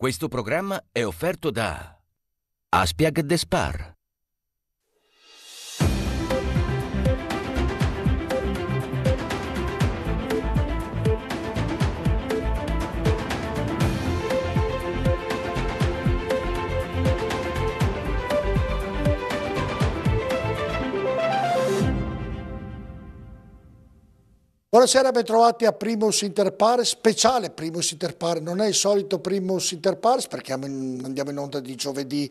Questo programma è offerto da Aspiag de Spar. Buonasera, bentrovati a Primus Inter Pares, speciale Primus Inter Pares, non è il solito Primus Inter Pares perché andiamo in onda di giovedì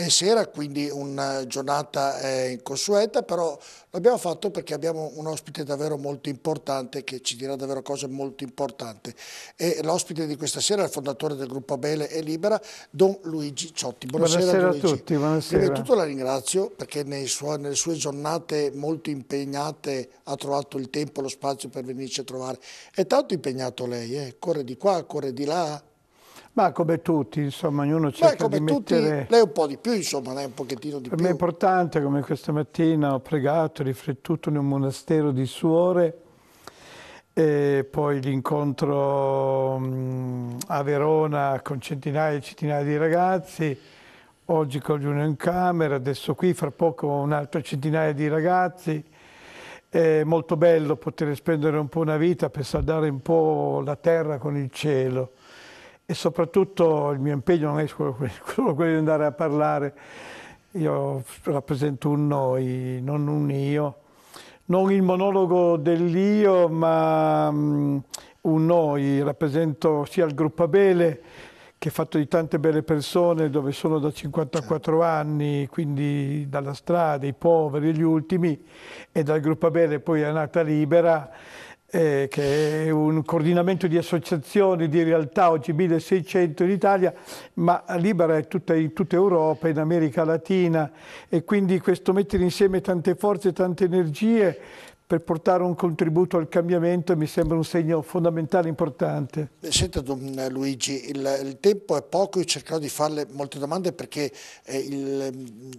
sera, quindi una giornata inconsueta, però l'abbiamo fatto perché abbiamo un ospite davvero molto importante che ci dirà davvero cose molto importanti. E l'ospite di questa sera è il fondatore del gruppo Abele e Libera, Don Luigi Ciotti. Buonasera Don a Luigi. tutti, buonasera. Prima di tutto la ringrazio perché nelle sue giornate molto impegnate ha trovato il tempo, lo spazio per venirci a trovare. È tanto impegnato lei, corre di qua, corre di là. Ma come tutti, insomma, ognuno cerca di mettere... Lei un po' di più, insomma, lei un pochettino di più. Per me è importante, come questa mattina ho pregato, riflettuto in un monastero di suore, e poi l'incontro a Verona con centinaia e centinaia di ragazzi, oggi con Giugno in camera, adesso qui, fra poco un'altra centinaia di ragazzi. È molto bello poter spendere un po' una vita per saldare un po' la terra con il cielo, e soprattutto il mio impegno non è solo quello di andare a parlare. Io rappresento un noi, non un io, non il monologo dell'io, ma un noi. Rappresento sia il gruppo Abele, che è fatto di tante belle persone, dove sono da 54 anni, quindi dalla strada, i poveri, gli ultimi, e dal gruppo Abele poi è nata Libera, che è un coordinamento di associazioni, di realtà, oggi 1600 in Italia, ma Libera è in tutta Europa, in America Latina, e quindi questo mettere insieme tante forze, tante energie per portare un contributo al cambiamento mi sembra un segno fondamentale, importante. Senta, Don Luigi, il tempo è poco, io cercherò di farle molte domande perché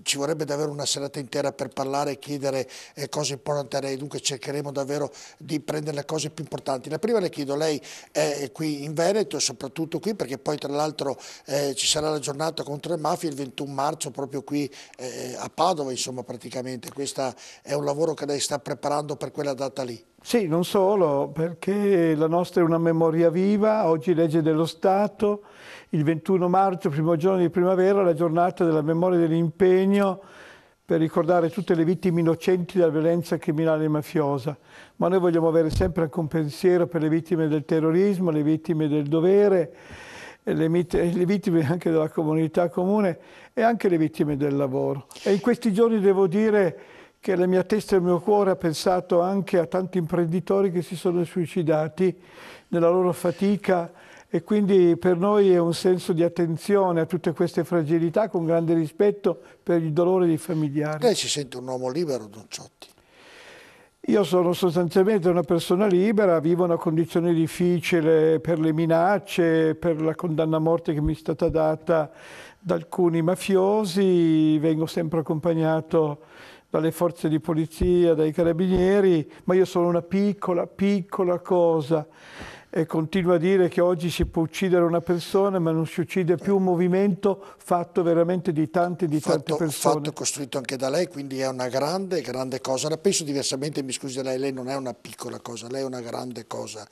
ci vorrebbe davvero una serata intera per parlare e chiedere cose importanti a lei, dunque cercheremo davvero di prendere le cose più importanti. La prima le chiedo, lei è qui in Veneto e soprattutto qui perché poi tra l'altro ci sarà la giornata contro le mafie il 21 marzo proprio qui a Padova, insomma, praticamente. Questo è un lavoro che lei sta preparando per quella data lì. Sì, non solo, perché la nostra è una memoria viva, oggi legge dello Stato, il 21 marzo, primo giorno di primavera, la giornata della memoria e dell'impegno per ricordare tutte le vittime innocenti della violenza criminale e mafiosa. Ma noi vogliamo avere sempre anche un pensiero per le vittime del terrorismo, le vittime del dovere, le vittime anche della comunità comune e anche le vittime del lavoro. E in questi giorni devo dire che la mia testa e il mio cuore ha pensato anche a tanti imprenditori che si sono suicidati nella loro fatica, e quindi per noi è un senso di attenzione a tutte queste fragilità, con grande rispetto per il dolore dei familiari. Lei si sente un uomo libero, Don Ciotti? Io sono sostanzialmente una persona libera, vivo una condizione difficile per le minacce, per la condanna a morte che mi è stata data da alcuni mafiosi, vengo sempre accompagnato dalle forze di polizia, dai carabinieri, ma io sono una piccola cosa, e continuo a dire che oggi si può uccidere una persona, ma non si uccide più un movimento fatto veramente di tante persone. Fatto costruito anche da lei, quindi è una grande cosa. La penso diversamente, mi scusi lei non è una piccola cosa, lei è una grande cosa,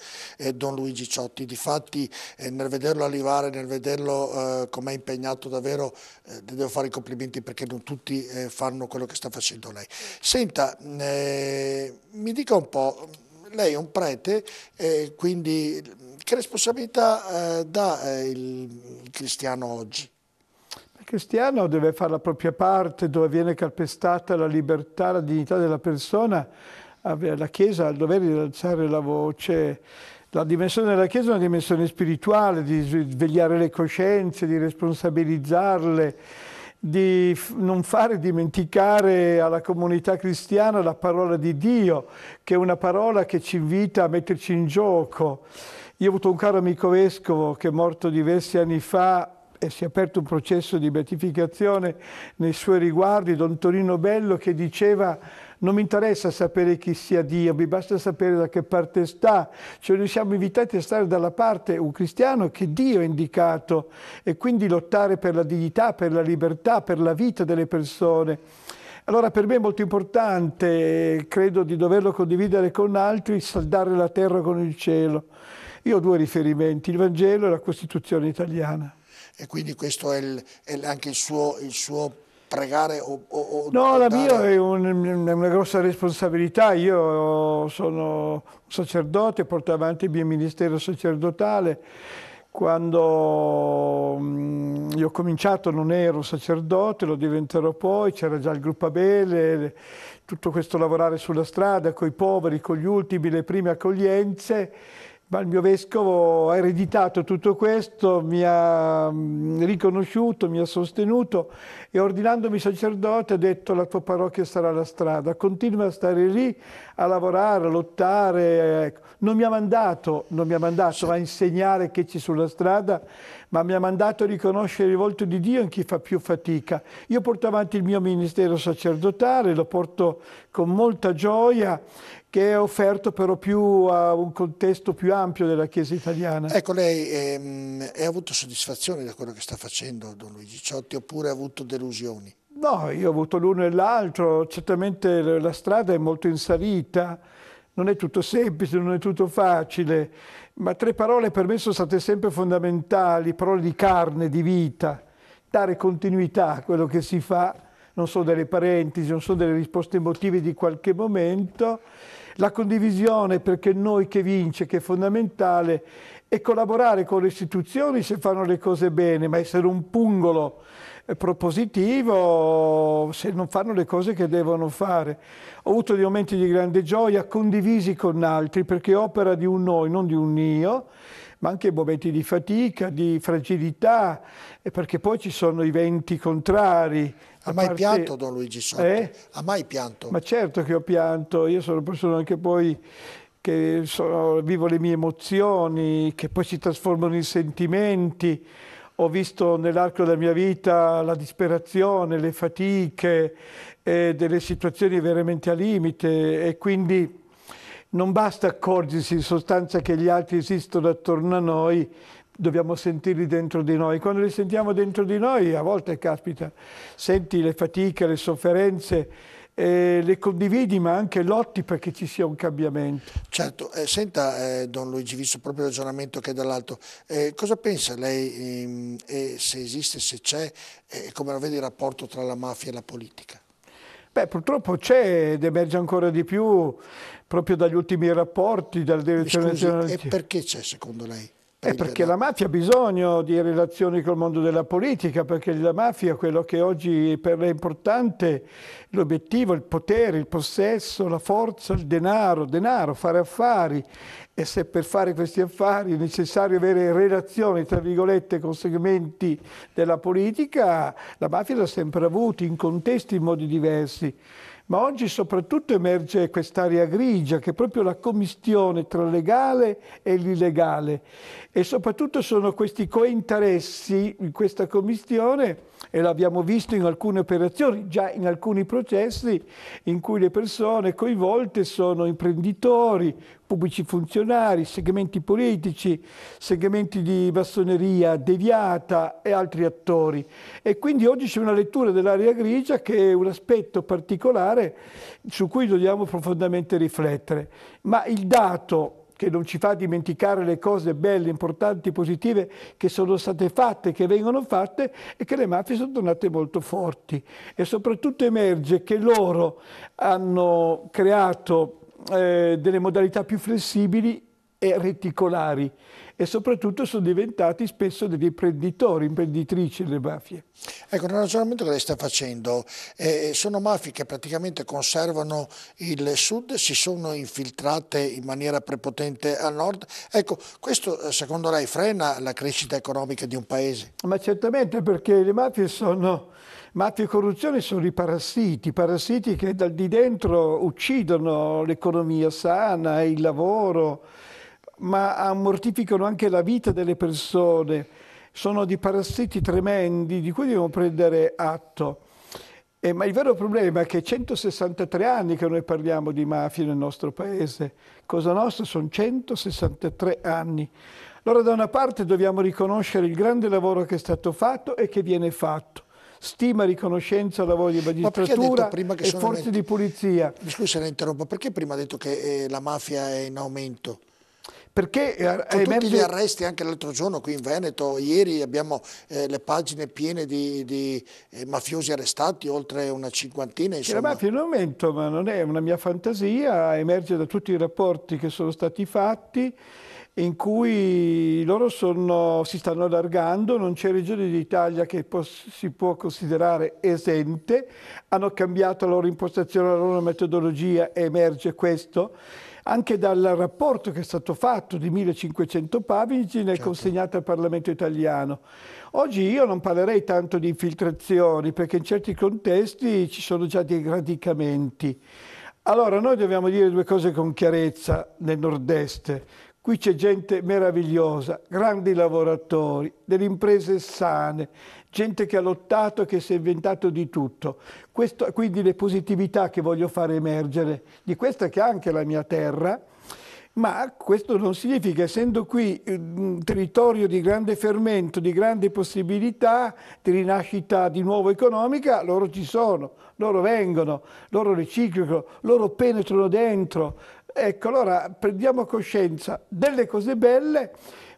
Don Luigi Ciotti. Difatti nel vederlo arrivare, nel vederlo come è impegnato davvero, devo fare i complimenti perché non tutti fanno quello che sta facendo lei. Senta, mi dica un po', lei è un prete, quindi che responsabilità dà il cristiano oggi? Il cristiano deve fare la propria parte, dove viene calpestata la libertà, la dignità della persona. La Chiesa ha il dovere di alzare la voce. La dimensione della Chiesa è una dimensione spirituale, di svegliare le coscienze, di responsabilizzarle, di non fare dimenticare alla comunità cristiana la parola di Dio, che è una parola che ci invita a metterci in gioco. Io ho avuto un caro amico vescovo che è morto diversi anni fa e si è aperto un processo di beatificazione nei suoi riguardi, Don Tonino Bello, che diceva: Non mi interessa sapere chi sia Dio, mi basta sapere da che parte sta. Cioè noi siamo invitati a stare dalla parte un cristiano che Dio ha indicato e quindi lottare per la dignità, per la libertà, per la vita delle persone. Allora per me è molto importante, credo di doverlo condividere con altri, saldare la terra con il cielo. Io ho due riferimenti, il Vangelo e la Costituzione italiana. E quindi questo è, anche il suo pregare No, la mia dare... è una grossa responsabilità. Io sono un sacerdote, porto avanti il mio ministero sacerdotale. Quando io ho cominciato non ero sacerdote, lo diventerò poi, c'era già il gruppo Abele, tutto questo lavorare sulla strada con i poveri, con gli ultimi, le prime accoglienze. Ma il mio vescovo ha ereditato tutto questo, mi ha riconosciuto, mi ha sostenuto e ordinandomi sacerdote ha detto: la tua parrocchia sarà la strada, continua a stare lì, a lavorare, a lottare. Ecco. Non mi ha mandato a insegnare che c'è sulla strada, ma mi ha mandato a riconoscere il volto di Dio in chi fa più fatica. Io porto avanti il mio ministero sacerdotale, lo porto con molta gioia, che è offerto però più a un contesto più ampio della Chiesa italiana. Ecco, lei ha avuto soddisfazione da quello che sta facendo Don Luigi Ciotti oppure ha avuto delusioni? No, io ho avuto l'uno e l'altro, certamente la strada è molto in salita, non è tutto semplice, non è tutto facile, ma tre parole per me sono state sempre fondamentali, parole di carne, di vita, dare continuità a quello che si fa, non solo delle parentesi, non solo delle risposte emotive di qualche momento, la condivisione perché noi che vince, che è fondamentale, e collaborare con le istituzioni se fanno le cose bene, ma essere un pungolo propositivo se non fanno le cose che devono fare. Ho avuto dei momenti di grande gioia condivisi con altri perché è opera di un noi, non di un io, ma anche momenti di fatica, di fragilità, e perché poi ci sono i venti contrari. Ha mai pianto Don Luigi Ciotti? Ha mai pianto? Ma certo che ho pianto, io sono una persona anche poi che vivo le mie emozioni, che poi si trasformano in sentimenti. Ho visto nell'arco della mia vita la disperazione, le fatiche, delle situazioni veramente al limite, e quindi non basta accorgersi in sostanza che gli altri esistono attorno a noi, dobbiamo sentirli dentro di noi. Quando li sentiamo dentro di noi, a volte, caspita, senti le fatiche, le sofferenze, le condividi, ma anche lotti perché ci sia un cambiamento. Certo, senta Don Luigi, visto proprio il ragionamento che è dall'alto, cosa pensa lei, se esiste, se c'è, come lo vede il rapporto tra la mafia e la politica? Beh, purtroppo c'è ed emerge ancora di più proprio dagli ultimi rapporti della Direzione Nazionale. E perché c'è secondo lei? Perché la mafia ha bisogno di relazioni col mondo della politica, perché la mafia, quello che oggi per lei è importante, l'obiettivo, il potere, il possesso, la forza, il denaro, fare affari. E se per fare questi affari è necessario avere relazioni, tra virgolette, con segmenti della politica, la mafia l'ha sempre avuto, in contesti, in modi diversi. Ma oggi soprattutto emerge quest'area grigia, che è proprio la commistione tra il legale e l'illegale. E soprattutto sono questi cointeressi in questa commistione, e l'abbiamo visto in alcune operazioni, già in alcuni processi, in cui le persone coinvolte sono imprenditori, pubblici funzionari, segmenti politici, segmenti di massoneria deviata e altri attori. E quindi oggi c'è una lettura dell'area grigia che è un aspetto particolare su cui dobbiamo profondamente riflettere. Ma il dato che non ci fa dimenticare le cose belle, importanti, positive che sono state fatte, che vengono fatte, è che le mafie sono tornate molto forti. E soprattutto emerge che loro hanno creato delle modalità più flessibili e reticolari, e soprattutto sono diventati spesso degli imprenditori, imprenditrici le mafie. Ecco, nel ragionamento che lei sta facendo, sono mafie che praticamente conservano il sud, si sono infiltrate in maniera prepotente al nord. Ecco, questo secondo lei frena la crescita economica di un paese? Ma certamente, perché le mafie sono... Mafia e corruzione sono i parassiti che di dentro uccidono l'economia sana, il lavoro, ma mortificano anche la vita delle persone. Sono di parassiti tremendi di cui dobbiamo prendere atto. Ma il vero problema è che 163 anni che noi parliamo di mafia nel nostro paese. Cosa Nostra sono 163 anni. Allora da una parte dobbiamo riconoscere il grande lavoro che è stato fatto e che viene fatto. Stima, riconoscenza al lavoro di magistratura e forze di polizia. Mi scusi se la interrompo, perché prima ha detto che la mafia è in aumento? Perché con tutti gli arresti anche l'altro giorno qui in Veneto, ieri abbiamo le pagine piene di mafiosi arrestati, oltre una cinquantina. Insomma. La mafia è in aumento, ma non è una mia fantasia, emerge da tutti i rapporti che sono stati fatti, in cui loro si stanno allargando, non c'è regione d'Italia che si può considerare esente, hanno cambiato la loro impostazione, la loro metodologia e emerge questo. Anche dal rapporto che è stato fatto di 1500 pagine consegnato al Parlamento italiano. Oggi io non parlerei tanto di infiltrazioni perché in certi contesti ci sono già dei radicamenti. Allora noi dobbiamo dire due cose con chiarezza nel nord-est. Qui c'è gente meravigliosa, grandi lavoratori, delle imprese sane, gente che ha lottato, che si è inventato di tutto. Quindi le positività che voglio fare emergere, di questa che è anche la mia terra, ma questo non significa, essendo qui un territorio di grande fermento, di grandi possibilità, di rinascita di nuovo economica, loro ci sono, loro vengono, loro riciclano, loro penetrano dentro. Ecco, allora prendiamo coscienza delle cose belle,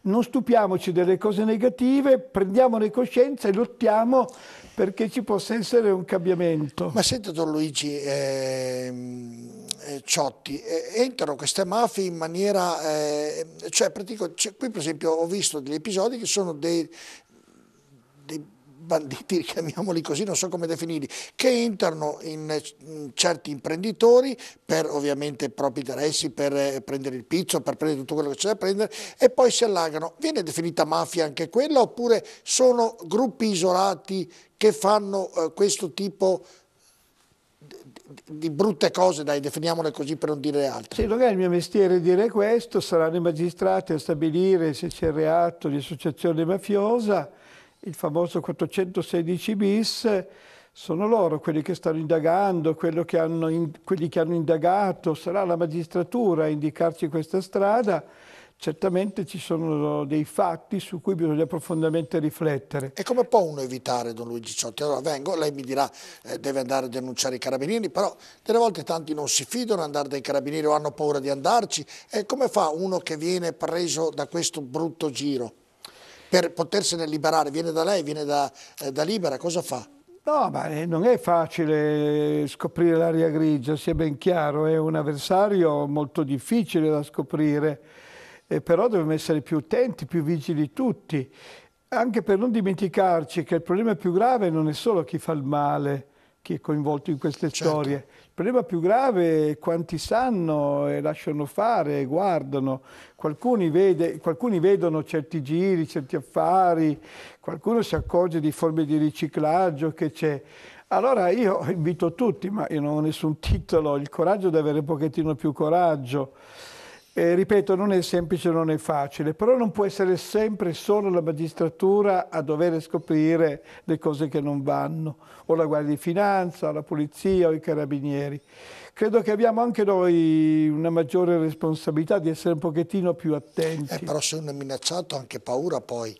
non stupiamoci delle cose negative, prendiamone coscienza e lottiamo perché ci possa essere un cambiamento. Ma senta Don Luigi Ciotti, entrano queste mafie in maniera, qui per esempio ho visto degli episodi che sono dei banditi, chiamiamoli così, non so come definirli, che entrano in certi imprenditori per ovviamente propri interessi, per prendere il pizzo, per prendere tutto quello che c'è da prendere e poi si allagano. Viene definita mafia anche quella oppure sono gruppi isolati che fanno questo tipo di brutte cose, dai, definiamole così per non dire altro? Sì, non è il mio mestiere dire questo, saranno i magistrati a stabilire se c'è reato di associazione mafiosa. Il famoso 416 bis, sono loro quelli che stanno indagando, quelli che hanno indagato, sarà la magistratura a indicarci questa strada. Certamente ci sono dei fatti su cui bisogna profondamente riflettere. E come può uno evitare, Don Luigi Ciotti? Allora vengo, lei mi dirà deve andare a denunciare i carabinieri, però delle volte tanti non si fidano di andare dai carabinieri o hanno paura di andarci. E come fa uno che viene preso da questo brutto giro? Per potersene liberare, viene da lei, viene da Libera, cosa fa? No, ma non è facile scoprire l'area grigia, sia ben chiaro, è un avversario molto difficile da scoprire, però dobbiamo essere più attenti, più vigili tutti, anche per non dimenticarci che il problema più grave non è solo chi fa il male, chi è coinvolto in queste storie. Il problema più grave è quanti sanno e lasciano fare, e guardano. Qualcuni vedono certi giri, certi affari, qualcuno si accorge di forme di riciclaggio che c'è. Allora io invito tutti, ma io non ho nessun titolo, il coraggio deve avere un pochettino più coraggio. Ripeto, non è semplice, non è facile, però non può essere sempre solo la magistratura a dover scoprire le cose che non vanno, o la Guardia di Finanza, o la Polizia, o i Carabinieri. Credo che abbiamo anche noi una maggiore responsabilità di essere un pochettino più attenti. Però se uno è minacciato ha anche paura poi.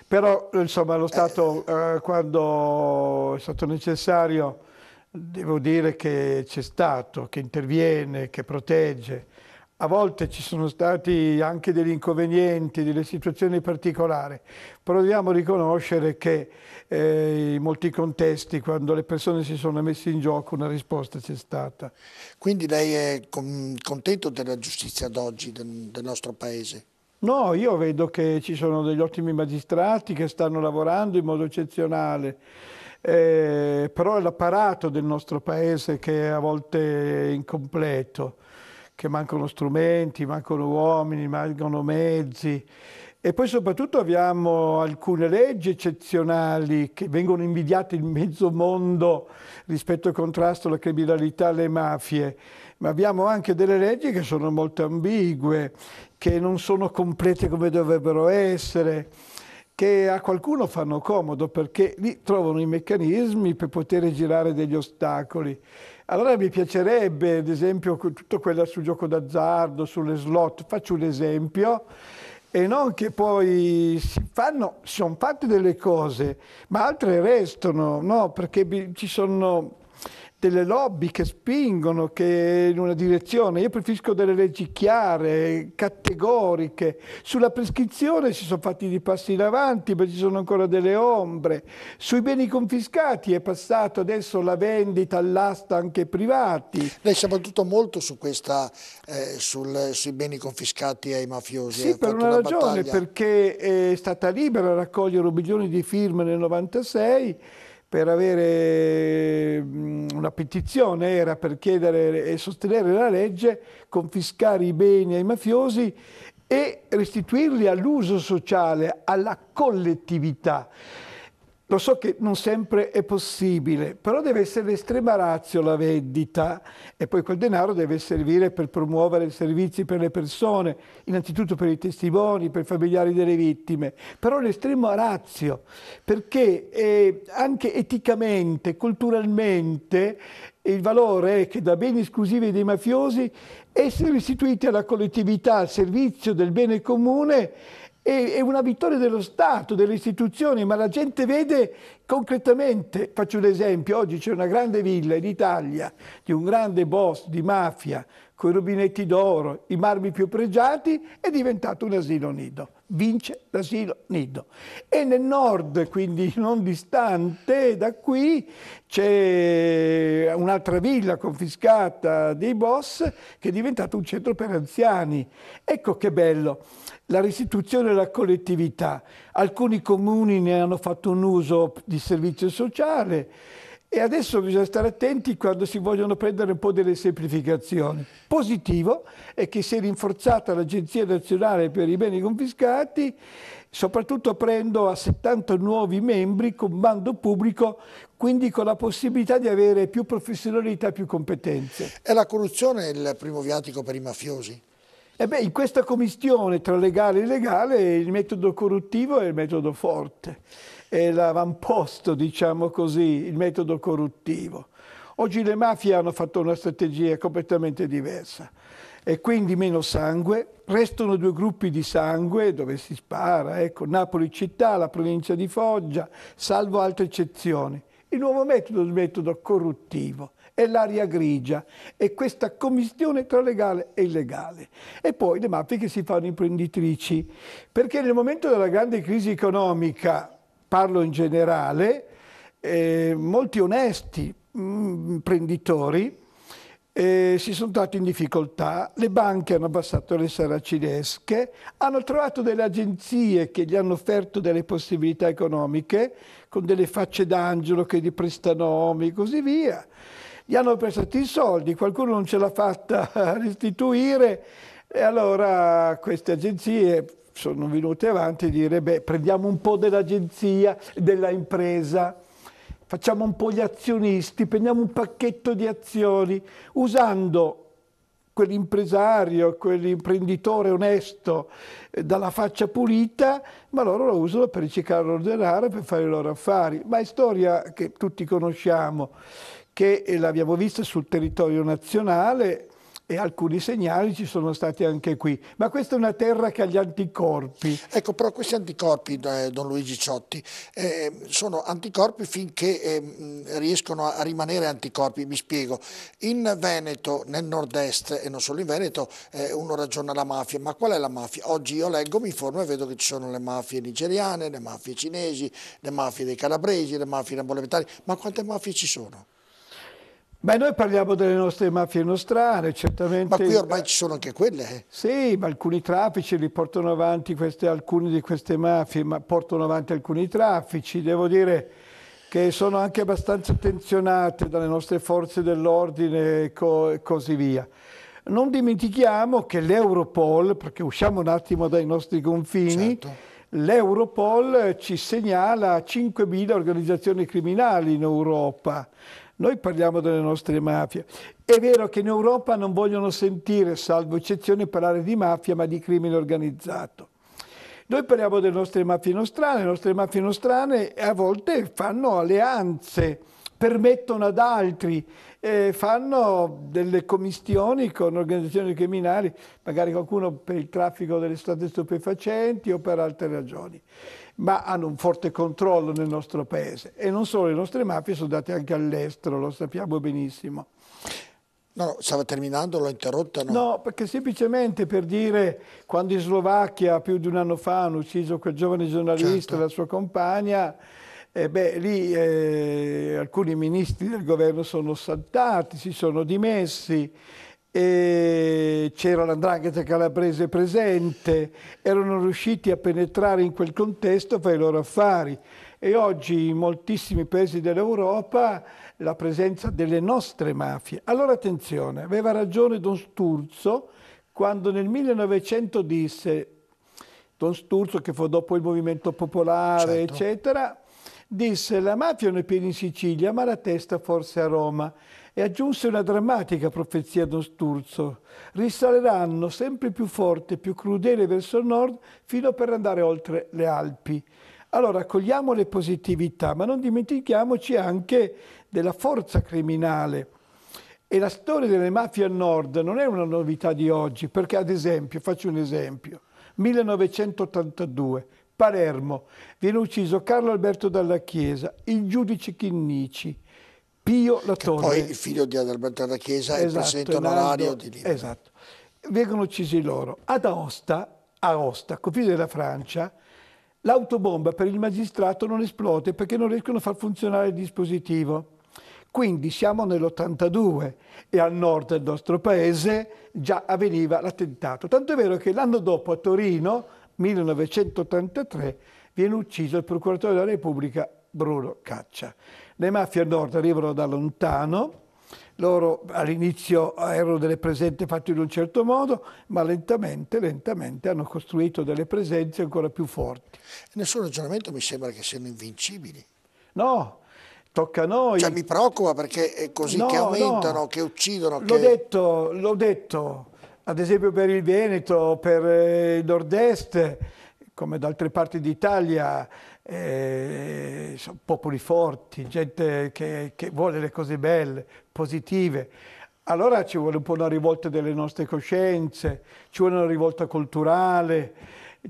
Però, insomma, lo Stato, quando è stato necessario, devo dire che c'è stato, che interviene, che protegge. A volte ci sono stati anche degli inconvenienti, delle situazioni particolari, però dobbiamo riconoscere che in molti contesti, quando le persone si sono messe in gioco, una risposta c'è stata. Quindi lei è contento della giustizia d'oggi del nostro Paese? No, io vedo che ci sono degli ottimi magistrati che stanno lavorando in modo eccezionale, però è l'apparato del nostro Paese che a volte è incompleto, che mancano strumenti, mancano uomini, mancano mezzi. E poi soprattutto abbiamo alcune leggi eccezionali che vengono invidiate in mezzo mondo rispetto al contrasto alla criminalità e alle mafie, ma abbiamo anche delle leggi che sono molto ambigue, che non sono complete come dovrebbero essere. che a qualcuno fanno comodo perché lì trovano i meccanismi per poter girare degli ostacoli. Allora mi piacerebbe, ad esempio, tutto quello sul gioco d'azzardo, sulle slot, faccio un esempio, e non che poi sono fatte delle cose, ma altre restano, no? Perché ci sono delle lobby che spingono che in una direzione. Io preferisco delle leggi chiare, categoriche. Sulla prescrizione si sono fatti dei passi in avanti, ma ci sono ancora delle ombre. Sui beni confiscati è passato adesso la vendita all'asta anche ai privati. Lei si è battuto molto su questa, sui beni confiscati ai mafiosi. Sì, per una ragione, perché è stata libera a raccogliere 1 milione di firme nel 96 per avere una petizione, era per chiedere e sostenere la legge, confiscare i beni ai mafiosi e restituirli all'uso sociale, alla collettività. Lo so che non sempre è possibile, però deve essere l'estrema ratio la vendita e poi quel denaro deve servire per promuovere servizi per le persone, innanzitutto per i testimoni, per i familiari delle vittime, però l'estrema ratio, perché anche eticamente, culturalmente, il valore è che da beni esclusivi dei mafiosi essere restituiti alla collettività, al servizio del bene comune, è una vittoria dello Stato, delle istituzioni, ma la gente vede concretamente. Faccio un esempio: oggi c'è una grande villa in Italia di un grande boss di mafia con i rubinetti d'oro, i marmi più pregiati, è diventato un asilo nido. Vince l'asilo nido. E nel nord, quindi non distante da qui, c'è un'altra villa confiscata dei boss che è diventato un centro per anziani. Ecco che bello. La restituzione alla collettività. Alcuni comuni ne hanno fatto un uso di servizio sociale e adesso bisogna stare attenti quando si vogliono prendere un po' delle semplificazioni. Positivo è che si è rinforzata l'Agenzia Nazionale per i Beni Confiscati, soprattutto aprendo a 70 nuovi membri con bando pubblico, quindi con la possibilità di avere più professionalità e più competenze. È la corruzione il primo viatico per i mafiosi? In questa commistione tra legale e illegale il metodo corruttivo è il metodo forte, è l'avamposto, diciamo così, il metodo corruttivo. Oggi le mafie hanno fatto una strategia completamente diversa e quindi meno sangue, restano 2 gruppi di sangue dove si spara, ecco, Napoli città, la provincia di Foggia, salvo altre eccezioni. Il nuovo metodo è il metodo corruttivo. È l'aria grigia, è questa commistione tra legale e illegale. E poi le mafie che si fanno imprenditrici, perché nel momento della grande crisi economica, parlo in generale, molti onesti imprenditori si sono trovati in difficoltà, le banche hanno abbassato le saracinesche, hanno trovato delle agenzie che gli hanno offerto delle possibilità economiche, con delle facce d'angelo che gli prestano nomi e così via. Gli hanno prestato i soldi, qualcuno non ce l'ha fatta a restituire e allora queste agenzie sono venute avanti a dire prendiamo un po' dell'agenzia, della impresa, facciamo un po' gli azionisti, prendiamo un pacchetto di azioni usando quell'impresario, quell'imprenditore onesto dalla faccia pulita, ma loro lo usano per riciclare il denaro, per fare i loro affari. Ma è storia che tutti conosciamo, che l'abbiamo vista sul territorio nazionale e alcuni segnali ci sono stati anche qui. Ma questa è una terra che ha gli anticorpi. Ecco, però questi anticorpi, Don Luigi Ciotti, sono anticorpi finché riescono a rimanere anticorpi. Mi spiego. In Veneto, nel nord-est, e non solo in Veneto, uno ragiona la mafia. Ma qual è la mafia? Oggi io leggo, mi informo e vedo che ci sono le mafie nigeriane, le mafie cinesi, le mafie dei calabresi, le mafie napoletane. Ma quante mafie ci sono? Noi parliamo delle nostre mafie nostrane, certamente. Ma qui ormai ci sono anche quelle. Sì, ma alcuni traffici li portano avanti, alcune di queste mafie, ma portano avanti alcuni traffici. Devo dire che sono anche abbastanza attenzionate dalle nostre forze dell'ordine e così via. Non dimentichiamo che l'Europol, perché usciamo un attimo dai nostri confini, certo. L'Europol ci segnala 5.000 organizzazioni criminali in Europa. Noi parliamo delle nostre mafie. È vero che in Europa non vogliono sentire, salvo eccezioni, parlare di mafia, ma di crimine organizzato. Noi parliamo delle nostre mafie nostrane a volte fanno alleanze, permettono ad altri, fanno delle commistioni con organizzazioni criminali, magari qualcuno per il traffico delle sostanze stupefacenti o per altre ragioni, ma hanno un forte controllo nel nostro paese e non solo le nostre mafie sono date anche all'estero, lo sappiamo benissimo. No, stava terminando, l'ho interrotta? No? No, perché semplicemente per dire, quando in Slovacchia più di un anno fa hanno ucciso quel giovane giornalista e la sua compagna, lì alcuni ministri del governo sono saltati, si sono dimessi, e c'era l''ndrangheta calabrese presente, erano riusciti a penetrare in quel contesto per i loro affari. E oggi in moltissimi paesi dell'Europa la presenza delle nostre mafie. Allora attenzione, aveva ragione Don Sturzo quando nel 1900 disse, Don Sturzo che fu dopo il movimento popolare, eccetera, disse la mafia non è piena in Sicilia ma la testa forse a Roma. E aggiunse una drammatica profezia Don Sturzo, risaleranno sempre più forte, più crudele verso il nord fino per andare oltre le Alpi. Allora, cogliamo le positività, ma non dimentichiamoci anche della forza criminale. E la storia delle mafie al nord non è una novità di oggi, perché ad esempio, faccio un esempio, 1982, Palermo, viene ucciso Carlo Alberto Dalla Chiesa, il giudice Chinnici, Pio La Torre. Poi il figlio di Adalberto Dalla Chiesa è il presidente onorario di Libia. Esatto, vengono uccisi loro. Ad Aosta, confine della Francia, l'autobomba per il magistrato non esplode perché non riescono a far funzionare il dispositivo. Quindi siamo nell'82 e al nord del nostro paese già avveniva l'attentato. Tanto è vero che l'anno dopo a Torino, 1983, viene ucciso il procuratore della Repubblica Bruno Caccia. Le mafie al nord arrivano da lontano, loro all'inizio erano delle presenze fatte in un certo modo, ma lentamente hanno costruito delle presenze ancora più forti. Nel suo ragionamento mi sembra che siano invincibili. No, tocca a noi. Cioè mi preoccupa perché è così che aumentano, che uccidono. L'ho detto, ad esempio per il Veneto, per il nord-est, come da altre parti d'Italia, sono popoli forti, gente che vuole le cose belle, positive. Allora ci vuole un po' una rivolta delle nostre coscienze, ci vuole una rivolta culturale,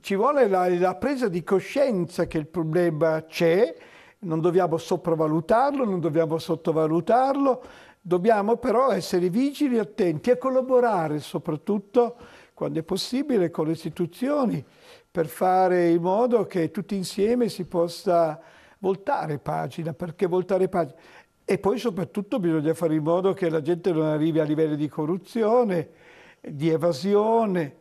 ci vuole la presa di coscienza che il problema c'è, non dobbiamo sopravvalutarlo, non dobbiamo sottovalutarlo, dobbiamo però essere vigili, attenti e collaborare soprattutto quando è possibile con le istituzioni per fare in modo che tutti insieme si possa voltare pagina, perché voltare pagina. E poi soprattutto bisogna fare in modo che la gente non arrivi a livelli di corruzione, di evasione,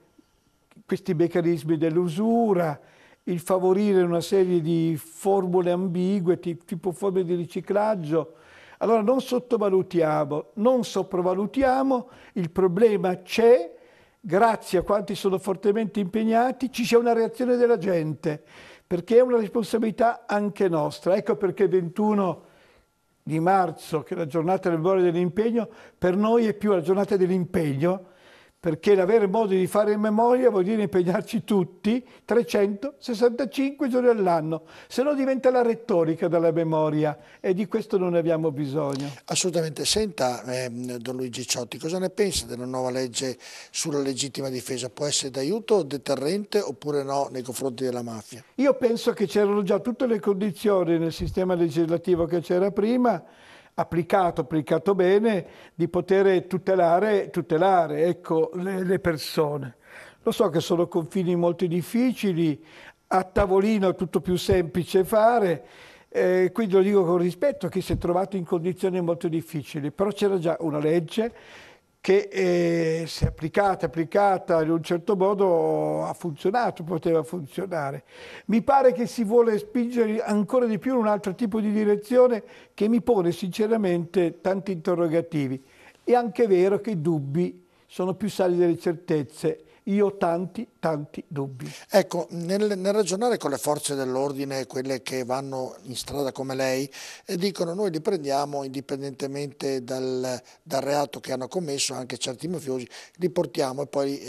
questi meccanismi dell'usura, il favorire una serie di formule ambigue, tipo forme di riciclaggio. Allora non sottovalutiamo, non sopravvalutiamo, il problema c'è, grazie a quanti sono fortemente impegnati, ci sia una reazione della gente, perché è una responsabilità anche nostra. Ecco perché il 21 di marzo, che è la giornata del memoria dell'impegno, per noi è più la giornata dell'impegno, perché l'avere modo di fare memoria vuol dire impegnarci tutti 365 giorni all'anno, se no diventa la retorica della memoria e di questo non ne abbiamo bisogno. Assolutamente. Senta, Don Luigi Ciotti, cosa ne pensa della nuova legge sulla legittima difesa? Può essere d'aiuto, deterrente oppure no nei confronti della mafia? Io penso che c'erano già tutte le condizioni nel sistema legislativo che c'era prima, applicato bene, di poter tutelare ecco, le persone. Lo so che sono confini molto difficili, a tavolino è tutto più semplice fare, quindi lo dico con rispetto a chi si è trovato in condizioni molto difficili, però c'era già una legge che se applicata in un certo modo ha funzionato, poteva funzionare. Mi pare che si vuole spingere ancora di più in un altro tipo di direzione che mi pone sinceramente tanti interrogativi. È anche vero che i dubbi sono più sali delle certezze. Io ho tanti dubbi. Ecco, nel ragionare con le forze dell'ordine, quelle che vanno in strada come lei, dicono noi li prendiamo indipendentemente dal reato che hanno commesso, anche certi mafiosi, li portiamo e poi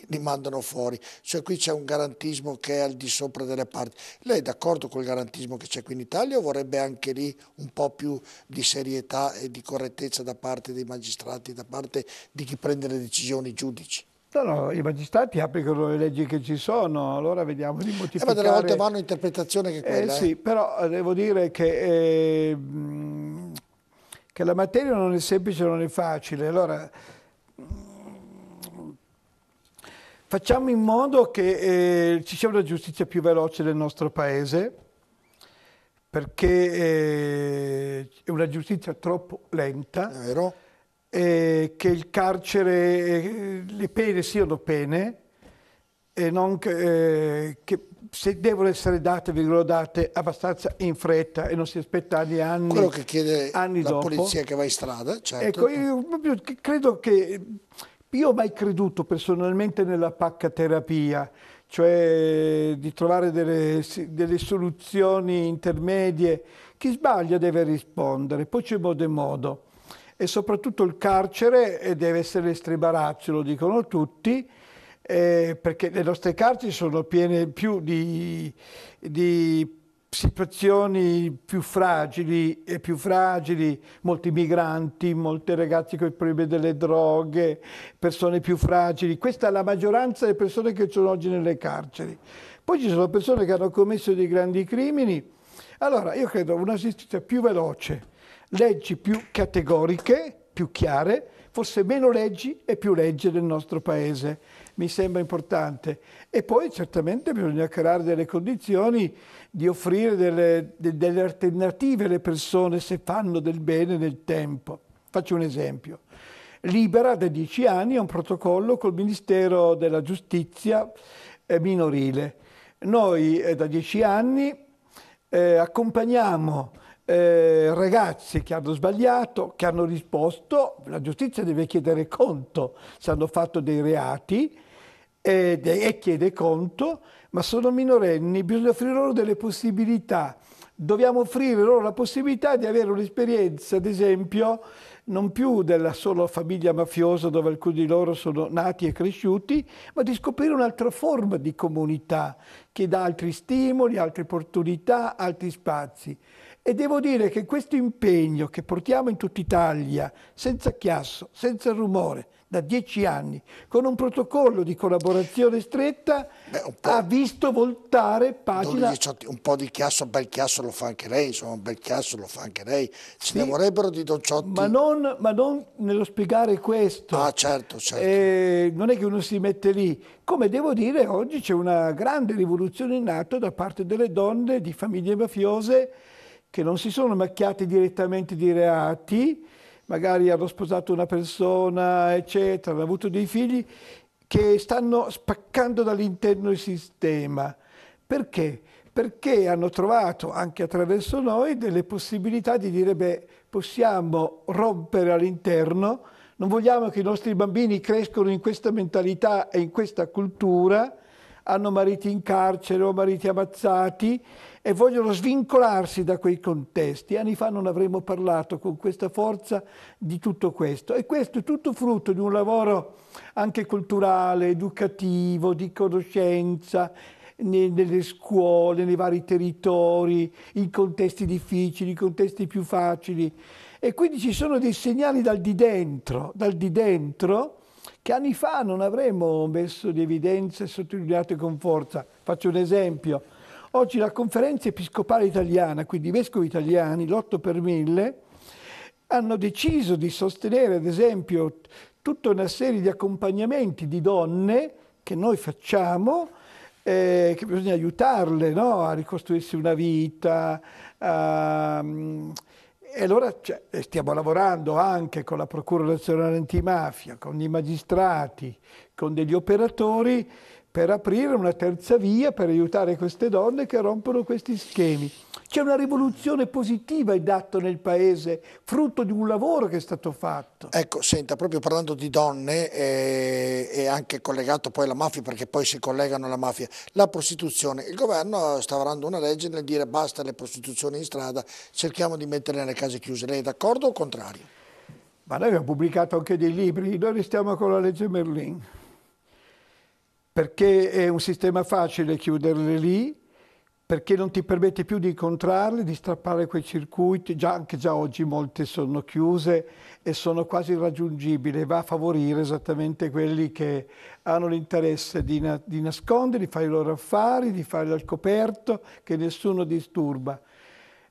li mandano fuori, cioè qui c'è un garantismo che è al di sopra delle parti. Lei è d'accordo col garantismo che c'è qui in Italia o vorrebbe anche lì un po' più di serietà e di correttezza da parte dei magistrati, da parte di chi prende le decisioni, i giudici? No, no, i magistrati applicano le leggi che ci sono, allora vediamo di modificare. Ma delle volte vanno interpretazione che quella. Sì, però devo dire che la materia non è semplice, non è facile. Allora, facciamo in modo che ci sia una giustizia più veloce nel nostro paese, perché è una giustizia troppo lenta. È vero? Che il carcere, le pene siano pene e non che se devono essere date, vengono date abbastanza in fretta e non si aspetta anni. Quello che chiede anni la dopo. polizia che va in strada, certo. Ecco, io proprio credo che io ho mai creduto personalmente nella pacca-terapia, cioè di trovare delle soluzioni intermedie. Chi sbaglia deve rispondere, poi c'è modo e modo. E soprattutto il carcere deve essere l'estrema ratio, lo dicono tutti, perché le nostre carceri sono piene più di situazioni più fragili, molti migranti, molti ragazzi con i problemi delle droghe, persone più fragili. Questa è la maggioranza delle persone che sono oggi nelle carceri. Poi ci sono persone che hanno commesso dei grandi crimini. Allora, io credo una giustizia più veloce, leggi più categoriche, più chiare, forse meno leggi e più leggi nel nostro paese, mi sembra importante. E poi certamente bisogna creare delle condizioni di offrire delle alternative alle persone se fanno del bene nel tempo. Faccio un esempio. Libera da 10 anni ha un protocollo col Ministero della Giustizia minorile. Noi da 10 anni accompagniamo ragazzi che hanno sbagliato, che hanno risposto, la giustizia deve chiedere conto se hanno fatto dei reati e chiede conto, ma sono minorenni, bisogna offrire loro delle possibilità. Dobbiamo offrire loro la possibilità di avere un'esperienza, ad esempio, non più della sola famiglia mafiosa dove alcuni di loro sono nati e cresciuti, ma di scoprire un'altra forma di comunità che dà altri stimoli, altre opportunità, altri spazi. E devo dire che questo impegno che portiamo in tutta Italia, senza chiasso, senza rumore, da 10 anni, con un protocollo di collaborazione stretta, ha visto voltare pagina. Un po' di chiasso, un bel chiasso lo fa anche lei, insomma, un bel chiasso lo fa anche lei. Ce ne Sì, vorrebbero di Don Ciotti. ma non nello spiegare questo. Ah, certo, certo. Non è che uno si mette lì. Come devo dire, oggi c'è una grande rivoluzione in atto da parte delle donne di famiglie mafiose che non si sono macchiate direttamente di reati, magari hanno sposato una persona, eccetera, hanno avuto dei figli, che stanno spaccando dall'interno il sistema. Perché? Perché hanno trovato, anche attraverso noi, delle possibilità di dire, beh, possiamo rompere all'interno, non vogliamo che i nostri bambini crescano in questa mentalità e in questa cultura, hanno mariti in carcere o mariti ammazzati, e vogliono svincolarsi da quei contesti. Anni fa non avremmo parlato con questa forza di tutto questo. E questo è tutto frutto di un lavoro anche culturale, educativo, di conoscenza, nelle scuole, nei vari territori, in contesti difficili, in contesti più facili. E quindi ci sono dei segnali dal di dentro, che anni fa non avremmo messo di evidenza e sottolineato con forza. Faccio un esempio. Oggi la Conferenza Episcopale Italiana, quindi i vescovi italiani, l'8 per 1000, hanno deciso di sostenere, ad esempio, tutta una serie di accompagnamenti di donne che noi facciamo, che bisogna aiutarle, no? A ricostruirsi una vita. E allora stiamo lavorando anche con la Procura Nazionale Antimafia, con i magistrati, con degli operatori, per aprire una terza via per aiutare queste donne che rompono questi schemi. C'è una rivoluzione positiva in atto nel Paese, frutto di un lavoro che è stato fatto. Ecco, senta, proprio parlando di donne e anche collegato poi alla mafia, perché poi si collegano alla mafia, la prostituzione. Il governo sta varando una legge nel dire basta le prostituzioni in strada, cerchiamo di metterle nelle case chiuse. Lei è d'accordo o contrario? Ma noi abbiamo pubblicato anche dei libri, noi restiamo con la legge Merlin. perché è un sistema facile chiuderle lì, perché non ti permette più di incontrarle, di strappare quei circuiti, anche già oggi molte sono chiuse e sono quasi irraggiungibili, va a favorire esattamente quelli che hanno l'interesse di nascondere, di fare i loro affari, di fare al coperto, che nessuno disturba.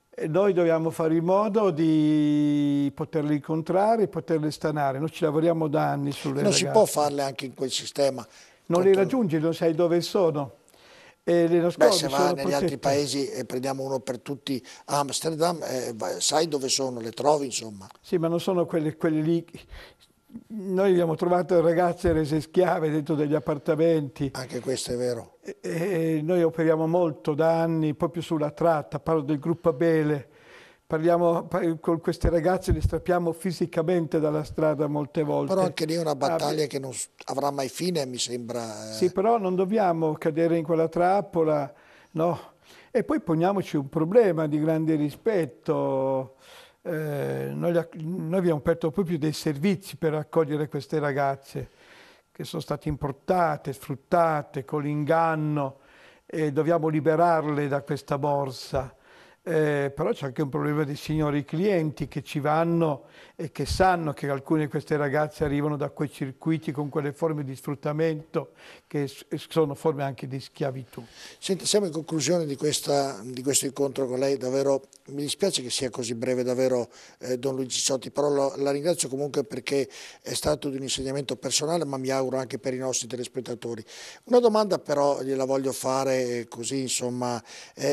E noi dobbiamo fare in modo di poterle incontrare e poterle stanare. Noi ci lavoriamo da anni sulle Non ragazze. si può farle anche in quel sistema? Non li raggiungi, non sai dove sono. E le Beh, nascondi, se va sono negli altri protette. paesi e prendiamo uno per tutti, Amsterdam, sai dove sono, le trovi insomma. Sì, ma non sono quelle lì. Noi abbiamo trovato ragazze rese schiave dentro degli appartamenti. Anche questo è vero. E noi operiamo molto da anni proprio sulla tratta, parlo del gruppo Abele. Parliamo con queste ragazze, le strappiamo fisicamente dalla strada molte volte. Però anche lì è una battaglia che non avrà mai fine, mi sembra. Sì, però non dobbiamo cadere in quella trappola, no? E poi poniamoci un problema di grande rispetto. Noi abbiamo aperto proprio dei servizi per accogliere queste ragazze che sono state importate, sfruttate con l'inganno e dobbiamo liberarle da questa borsa. Però c'è anche un problema di signori clienti che ci vanno e che sanno che alcune di queste ragazze arrivano da quei circuiti con quelle forme di sfruttamento che sono forme anche di schiavitù. Senta, siamo in conclusione di questo incontro con lei, davvero mi dispiace che sia così breve davvero Don Luigi Ciotti, però la ringrazio comunque perché è stato di un insegnamento personale, ma mi auguro anche per i nostri telespettatori. Una domanda però gliela voglio fare così, insomma,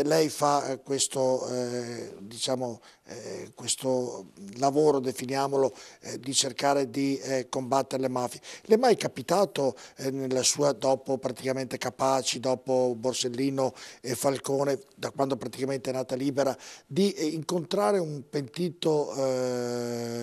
lei fa questo diciamo, questo lavoro, definiamolo, di cercare di combattere le mafie. Le è mai capitato nella sua, dopo praticamente Capaci, dopo Borsellino e Falcone, da quando praticamente è nata Libera, di incontrare un pentito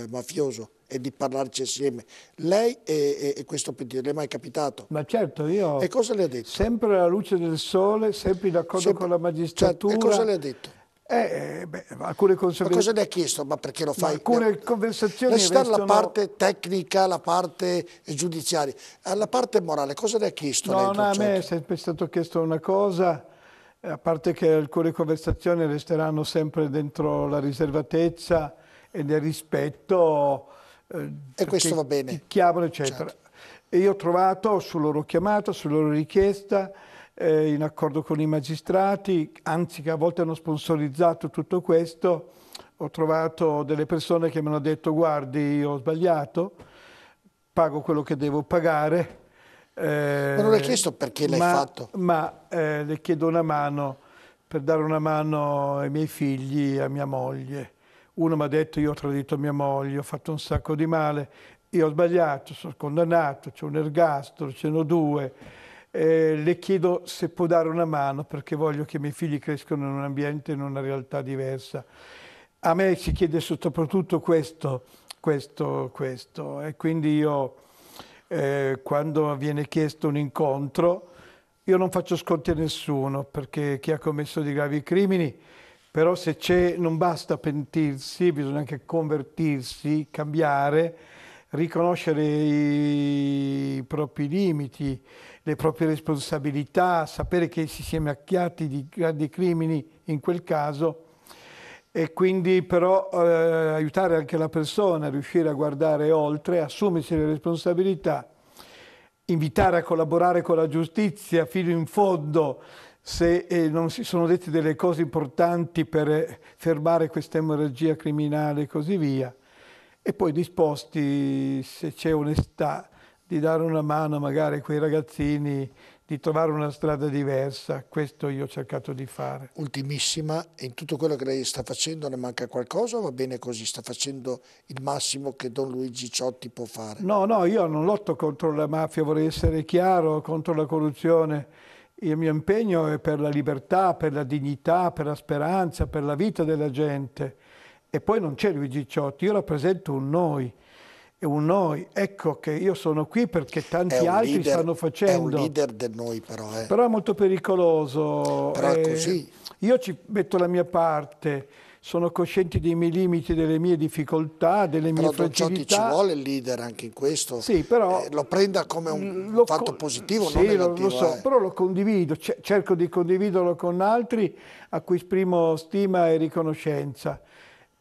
mafioso e di parlarci assieme? Lei e questo pentito, le è mai capitato? Ma certo, io E cosa le ha detto? sempre alla luce del sole, sempre in accordo con la magistratura. Certo, e cosa le ha detto? Alcune Ma cosa le ha chiesto? Ma perché lo fai? Alcune conversazioni Lascia stare restano... la parte tecnica, la parte giudiziaria, la parte morale, cosa le ha chiesto lei? No, a me è sempre stato chiesto una cosa, a parte che alcune conversazioni resteranno sempre dentro la riservatezza e nel rispetto. E questo va bene. Ti chiamano, eccetera. Certo. E io ho trovato su loro chiamata, su loro richiesta, in accordo con i magistrati, anzi che a volte hanno sponsorizzato tutto questo, ho trovato delle persone che mi hanno detto: guardi, io ho sbagliato, pago quello che devo pagare. Ma non le ho chiesto perché l'hai fatto? Ma le chiedo una mano per dare una mano ai miei figli e a mia moglie. Uno mi ha detto: io ho tradito mia moglie, ho fatto un sacco di male, io ho sbagliato, sono condannato, c'è un ergastolo, ce n'ho 2. Le chiedo se può dare una mano perché voglio che i miei figli crescano in un ambiente, in una realtà diversa. A me si chiede soprattutto questo. E quindi io, quando viene chiesto un incontro, io non faccio sconti a nessuno, perché chi ha commesso dei gravi crimini, però se c'è, non basta pentirsi, bisogna anche convertirsi, cambiare, riconoscere i propri limiti, le proprie responsabilità, sapere che si è macchiati di grandi crimini in quel caso, e quindi però aiutare anche la persona a riuscire a guardare oltre, assumersi le responsabilità, invitare a collaborare con la giustizia fino in fondo se non si sono dette delle cose importanti per fermare questa emorragia criminale e così via. E poi disposti, se c'è onestà, di dare una mano magari a quei ragazzini, di trovare una strada diversa. Questo io ho cercato di fare. Ultimissima, in tutto quello che lei sta facendo ne manca qualcosa o va bene così? Sta facendo il massimo che Don Luigi Ciotti può fare? No, io non lotto contro la mafia, vorrei essere chiaro, contro la corruzione. Il mio impegno è per la libertà, per la dignità, per la speranza, per la vita della gente. E poi non c'è Luigi Ciotti, io rappresento un noi. È un noi. Ecco che io sono qui perché tanti altri stanno facendo. È un leader del noi però. Però è molto pericoloso. Però è così. Io ci metto la mia parte. sono coscienti dei miei limiti, delle mie difficoltà, delle mie Però Don Ciotti ci fragilità. vuole il leader anche in questo. Sì, però Lo prenda come un fatto positivo, sì, non negativo. lo so, però lo condivido, cerco di condividerlo con altri a cui esprimo stima e riconoscenza.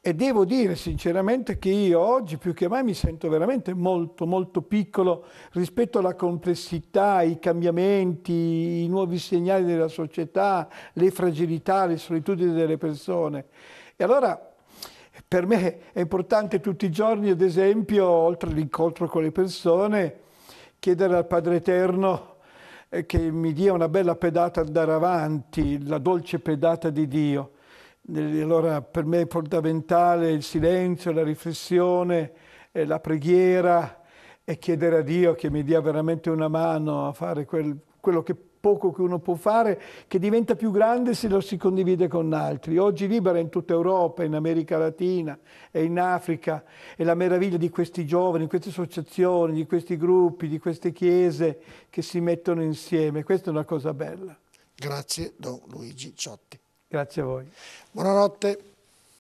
E devo dire sinceramente che io oggi più che mai mi sento veramente molto, molto piccolo rispetto alla complessità, ai cambiamenti, i nuovi segnali della società, le fragilità, le solitudini delle persone. E allora per me è importante tutti i giorni, ad esempio, oltre all'incontro con le persone, chiedere al Padre Eterno che mi dia una bella pedata ad andare avanti, la dolce pedata di Dio. Allora per me è fondamentale il silenzio, la riflessione, la preghiera e chiedere a Dio che mi dia veramente una mano a fare quello che poco che uno può fare, che diventa più grande se lo si condivide con altri. Oggi Libera è in tutta Europa, in America Latina e in Africa, e la meraviglia di questi giovani, di queste associazioni, di questi gruppi, di queste chiese che si mettono insieme. Questa è una cosa bella. Grazie Don Luigi Ciotti. Grazie a voi. Buonanotte.